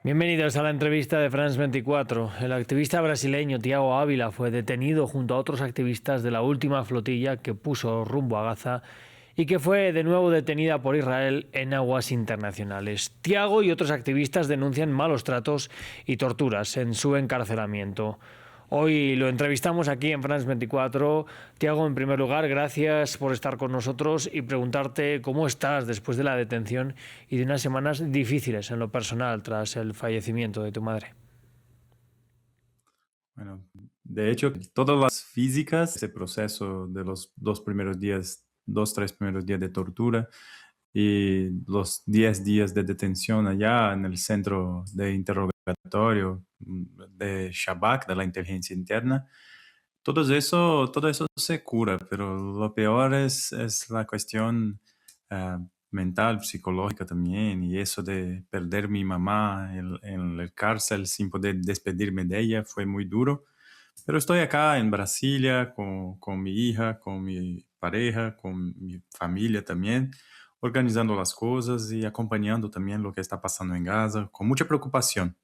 Bienvenidos a la entrevista de France 24. El activista brasileño Thiago Ávila fue detenido junto a otros activistas de la última flotilla que puso rumbo a Gaza y que fue de nuevo detenida por Israel en aguas internacionales. Thiago y otros activistas denuncian malos tratos y torturas en su encarcelamiento. Hoy lo entrevistamos aquí en France 24. Thiago, en primer lugar, gracias por estar con nosotros y preguntarte cómo estás después de la detención y de unas semanas difíciles en lo personal tras el fallecimiento de tu madre. Bueno, de hecho, todas las físicas, ese proceso de los tres primeros días de tortura y los 10 días de detención allá en el centro de interrogatorio de Shabak, de la inteligencia interna, todo eso se cura, pero lo peor es la cuestión ah, mental, psicológica también, y eso de perder mi mamá en el cárcel sin poder despedirme de ella fue muy duro. Pero estoy acá en Brasilia con mi hija, con mi pareja, con mi familia también, organizando las cosas y acompañando también lo que está pasando en Gaza, con mucha preocupación.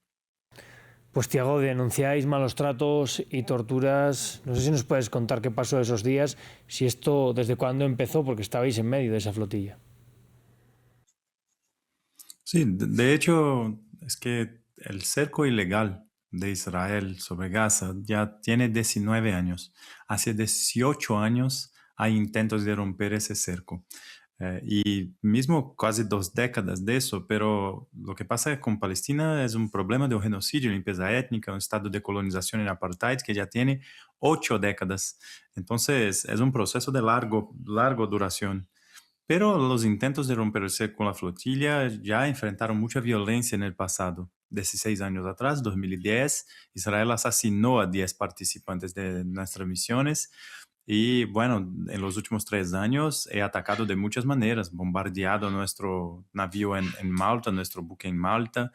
Pues Thiago, denunciáis malos tratos y torturas. No sé si nos puedes contar qué pasó esos días, si esto desde cuándo empezó, porque estabais en medio de esa flotilla. Sí, de hecho, es que el cerco ilegal de Israel sobre Gaza ya tiene 19 años. Hace 18 años hay intentos de romper ese cerco. Y mismo casi 2 décadas de eso, pero lo que pasa con Palestina es un problema de un genocidio, limpieza étnica, un estado de colonización en apartheid que ya tiene 8 décadas. Entonces, es un proceso de largo duración. Pero los intentos de romper el cerco con la flotilla ya enfrentaron mucha violencia en el pasado. 16 años atrás, 2010, Israel asesinó a 10 participantes de nuestras misiones y bueno, en los últimos 3 años he atacado de muchas maneras, bombardeado nuestro navío en Malta, nuestro buque en Malta,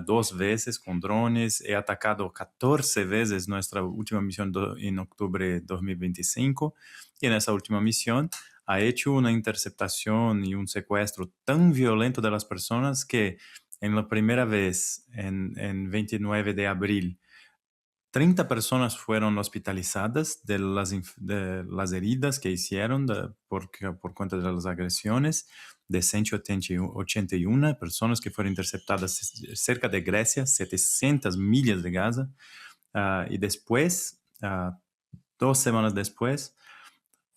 2 veces con drones, he atacado 14 veces nuestra última misión en octubre de 2025 y en esa última misión ha hecho una interceptación y un secuestro tan violento de las personas que en la primera vez, en 29 de abril, 30 personas fueron hospitalizadas de las heridas que hicieron por cuenta de las agresiones, de 181 personas que fueron interceptadas cerca de Grecia, 700 millas de Gaza, y después, 2 semanas después,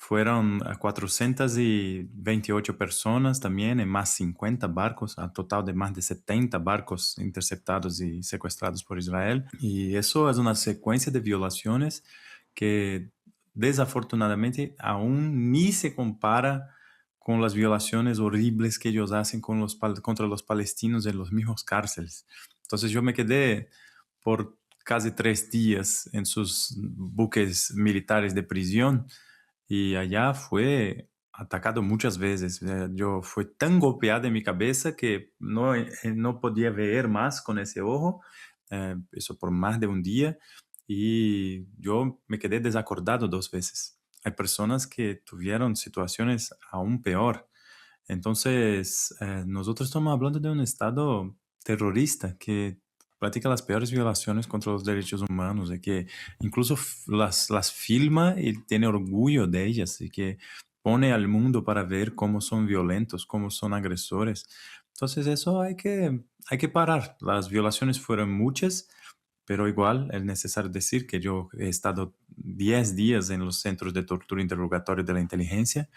fueron a 428 personas también en más 50 barcos, a total de más de 70 barcos interceptados y secuestrados por Israel. Y eso es una secuencia de violaciones que desafortunadamente aún ni se compara con las violaciones horribles que ellos hacen contra los palestinos en los mismos cárceles. Entonces yo me quedé por casi 3 días en sus buques militares de prisión y allá fue atacado muchas veces. Yo fui tan golpeado en mi cabeza que no podía ver más con ese ojo, eso por más de un día, y yo me quedé desacordado 2 veces. Hay personas que tuvieron situaciones aún peor. Entonces, nosotros estamos hablando de un estado terrorista que practica las peores violaciones contra los derechos humanos y que incluso las filma y tiene orgullo de ellas y que pone al mundo para ver cómo son violentos, cómo son agresores. Entonces eso hay que parar. Las violaciones fueron muchas, pero igual es necesario decir que yo he estado 10 días en los centros de tortura interrogatorio de la inteligencia.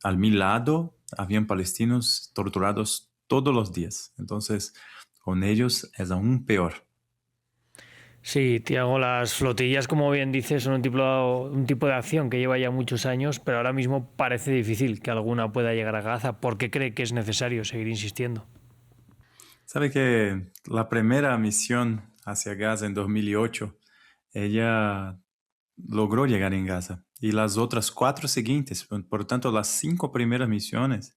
Al mi lado habían palestinos torturados todos los días. Entonces, con ellos es aún peor. Sí, Tiago, las flotillas, como bien dices, son un tipo de acción que lleva ya muchos años, pero ahora mismo parece difícil que alguna pueda llegar a Gaza. ¿Por qué cree que es necesario seguir insistiendo? Sabe que la primera misión hacia Gaza en 2008, ella logró llegar en Gaza. Y las otras 4 siguientes, por tanto, las 5 primeras misiones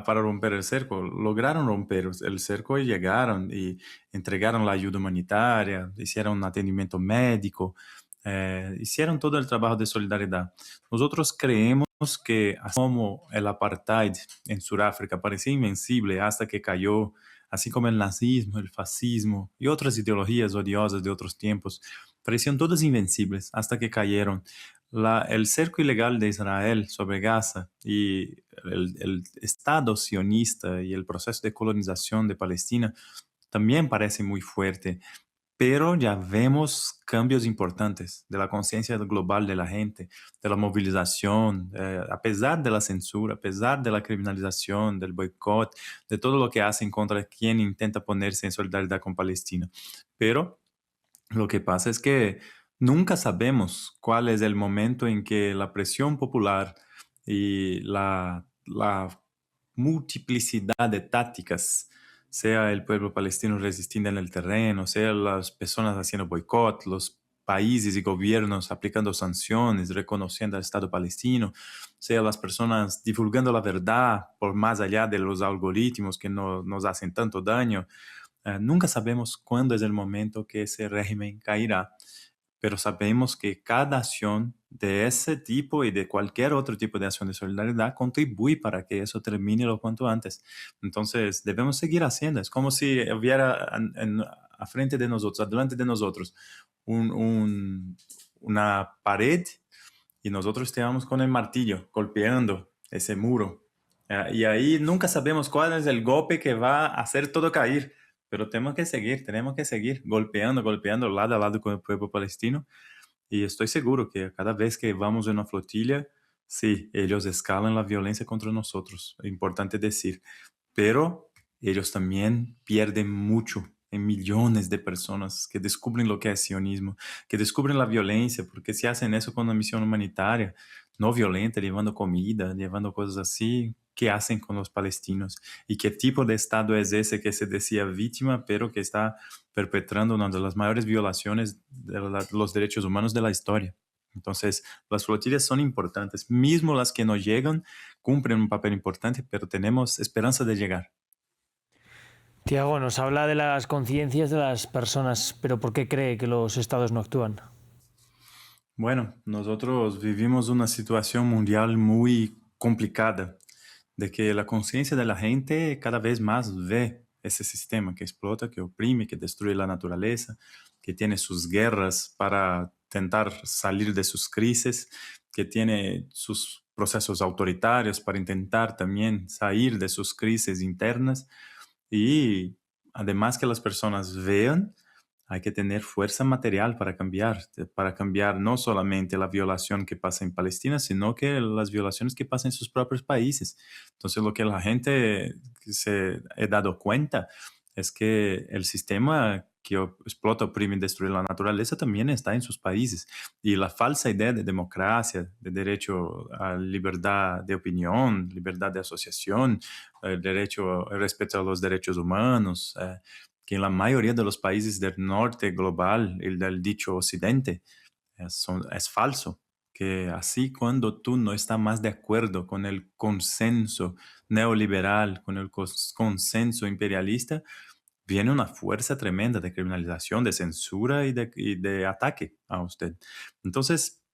para romper el cerco, lograron romper el cerco y llegaron y entregaron la ayuda humanitaria, hicieron un atendimiento médico hicieron todo el trabajo de solidaridad. Nosotros creemos que así como el apartheid en Sudáfrica parecía invencible hasta que cayó, así como el nazismo, el fascismo y otras ideologías odiosas de otros tiempos, parecían todas invencibles hasta que cayeron. El cerco ilegal de Israel sobre Gaza y el Estado sionista y el proceso de colonización de Palestina también parece muy fuerte, pero ya vemos cambios importantes de la conciencia global de la gente, de la movilización, a pesar de la censura, a pesar de la criminalización, del boicot, de todo lo que hacen contra quien intenta ponerse en solidaridad con Palestina. Pero lo que pasa es que nunca sabemos cuál es el momento en que la presión popular y la multiplicidad de tácticas, sea el pueblo palestino resistiendo en el terreno, sea las personas haciendo boicot, los países y gobiernos aplicando sanciones, reconociendo al Estado palestino, sea las personas divulgando la verdad por más allá de los algoritmos que no, nos hacen tanto daño. Nunca sabemos cuándo es el momento que ese régimen caerá, pero sabemos que cada acción de ese tipo y de cualquier otro tipo de acción de solidaridad contribuye para que eso termine lo cuanto antes. Entonces, debemos seguir haciendo. Es como si hubiera a frente de nosotros, adelante de nosotros, un- un- una pared y nosotros estamos con el martillo golpeando ese muro. Y ahí nunca sabemos cuál es el golpe que va a hacer todo caer, pero tenemos que seguir golpeando, golpeando lado a lado con el pueblo palestino. Y estoy seguro que cada vez que vamos en una flotilla, sí, ellos escalan la violencia contra nosotros, es importante decir, pero ellos también pierden mucho en millones de personas que descubren lo que es sionismo, que descubren la violencia, porque si hacen eso con una misión humanitaria, no violenta, llevando comida, llevando cosas así, ¿qué hacen con los palestinos? ¿Y qué tipo de Estado es ese que se decía víctima, pero que está perpetrando una de las mayores violaciones de los derechos humanos de la historia? Entonces, las flotillas son importantes, mismo las que no llegan cumplen un papel importante, pero tenemos esperanza de llegar. Tiago nos habla de las conciencias de las personas, pero ¿por qué cree que los estados no actúan? Bueno, nosotros vivimos una situación mundial muy complicada, de que la conciencia de la gente cada vez más ve ese sistema que explota, que oprime, que destruye la naturaleza, que tiene sus guerras para intentar salir de sus crisis, que tiene sus procesos autoritarios para intentar también salir de sus crisis internas. Y además que las personas vean, hay que tener fuerza material para cambiar no solamente la violación que pasa en Palestina, sino que las violaciones que pasan en sus propios países. Entonces, lo que la gente se ha dado cuenta es que el sistema que explota, oprime y destruye la naturaleza también está en sus países. Y la falsa idea de democracia, de derecho a libertad de opinión, libertad de asociación, el derecho, el respeto a los derechos humanos, que en la mayoría de los países del norte global y del dicho occidente es falso. Que así cuando tú no estás más de acuerdo con el consenso neoliberal, con el consenso imperialista, viene una fuerza tremenda de criminalización, de censura y de ataque a usted. Entonces,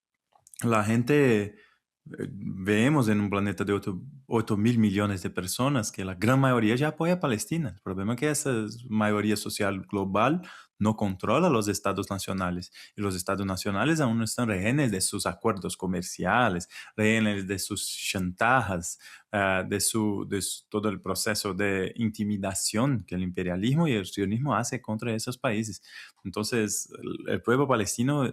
la gente, vemos en un planeta de 8.000 millones de personas que la gran mayoría ya apoya a Palestina. El problema es que esa mayoría social global no controla los estados nacionales y los estados nacionales aún están rehenes de sus acuerdos comerciales, rehenes de sus chantajes, todo el proceso de intimidación que el imperialismo y el sionismo hace contra esos países. Entonces, el pueblo palestino ha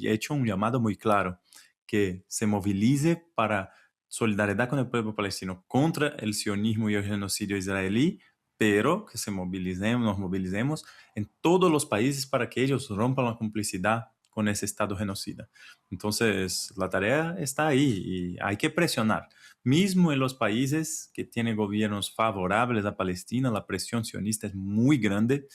hecho un llamado muy claro que se movilice para solidaridad con el pueblo palestino contra el sionismo y el genocidio israelí, pero que nos movilicemos en todos los países para que ellos rompan la complicidad con ese Estado genocida. Entonces, la tarea está ahí y hay que presionar. Mismo en los países que tienen gobiernos favorables a Palestina, la presión sionista es muy grande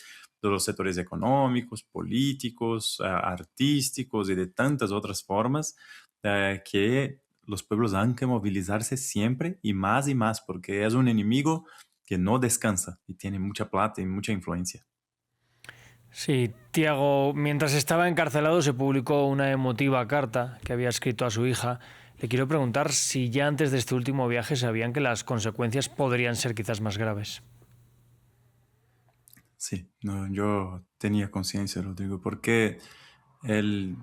de los sectores económicos, políticos, artísticos y de tantas otras formas que los pueblos han que movilizarse siempre y más, porque es un enemigo que no descansa y tiene mucha plata y mucha influencia. Sí, Tiago, mientras estaba encarcelado se publicó una emotiva carta que había escrito a su hija. Le quiero preguntar si ya antes de este último viaje sabían que las consecuencias podrían ser quizás más graves. Sí, no, yo tenía conciencia, Rodrigo, porque el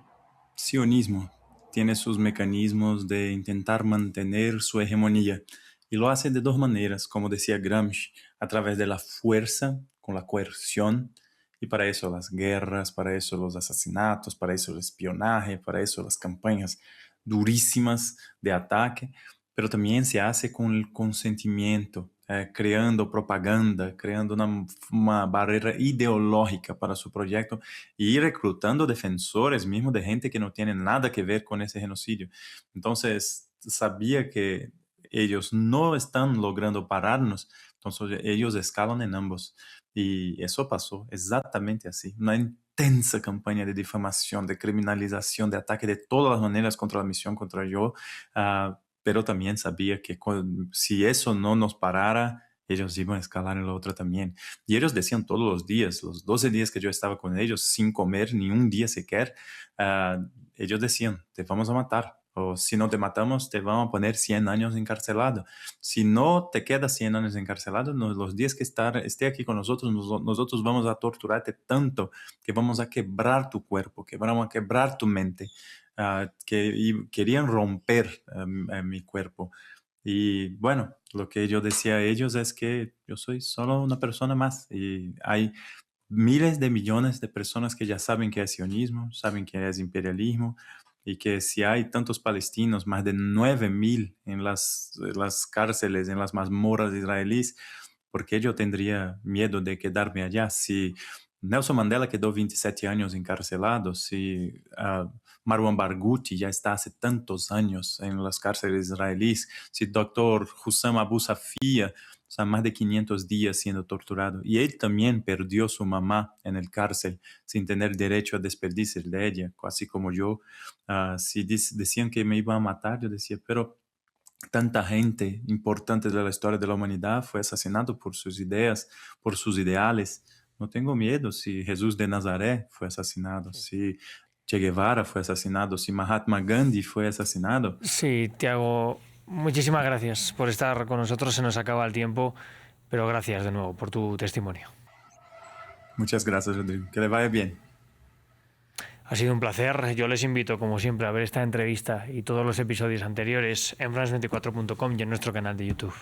sionismo tiene sus mecanismos de intentar mantener su hegemonía y lo hace de dos maneras, como decía Gramsci, a través de la fuerza, con la coerción, y para eso las guerras, para eso los asesinatos, para eso el espionaje, para eso las campañas durísimas de ataque, pero también se hace con el consentimiento, creando propaganda, creando una barrera ideológica para su proyecto y reclutando defensores mismos de gente que no tiene nada que ver con ese genocidio. Entonces, sabía que ellos no están logrando pararnos, entonces ellos escalan en ambos. Y eso pasó exactamente así. Una intensa campaña de difamación, de criminalización, de ataque de todas las maneras contra la misión, contra yo. Pero también sabía que si eso no nos parara, ellos iban a escalar en la otra también. Y ellos decían todos los días, los 12 días que yo estaba con ellos, sin comer ni un día siquiera, ellos decían, te vamos a matar. O si no te matamos, te vamos a poner 100 años encarcelado. Si no te quedas 100 años encarcelado, los días que esté aquí con nosotros, nosotros vamos a torturarte tanto que vamos a quebrar tu cuerpo, que vamos a quebrar tu mente. Y querían romper mi cuerpo. Y bueno, lo que yo decía a ellos es que yo soy solo una persona más y hay miles de millones de personas que ya saben qué es sionismo, saben qué es imperialismo y que si hay tantos palestinos, más de 9.000 en las cárceles, en las mazmorras israelíes, ¿por qué yo tendría miedo de quedarme allá? Si Nelson Mandela quedó 27 años encarcelado, si Marwan Barghouti ya está hace tantos años en las cárceles israelíes, si Dr. Hussam Abu Safia, o sea, más de 500 días siendo torturado. Y él también perdió su mamá en el cárcel sin tener derecho a despedirse de ella, así como yo. Si decían que me iban a matar, yo decía, pero tanta gente importante de la historia de la humanidad fue asesinado por sus ideas, por sus ideales. No tengo miedo si Jesús de Nazaret fue asesinado, si Che Guevara fue asesinado, si Mahatma Gandhi fue asesinado. Sí, Tiago, muchísimas gracias por estar con nosotros. Se nos acaba el tiempo, pero gracias de nuevo por tu testimonio. Muchas gracias, Rodrigo. Que le vaya bien. Ha sido un placer. Yo les invito, como siempre, a ver esta entrevista y todos los episodios anteriores en france24.com y en nuestro canal de YouTube.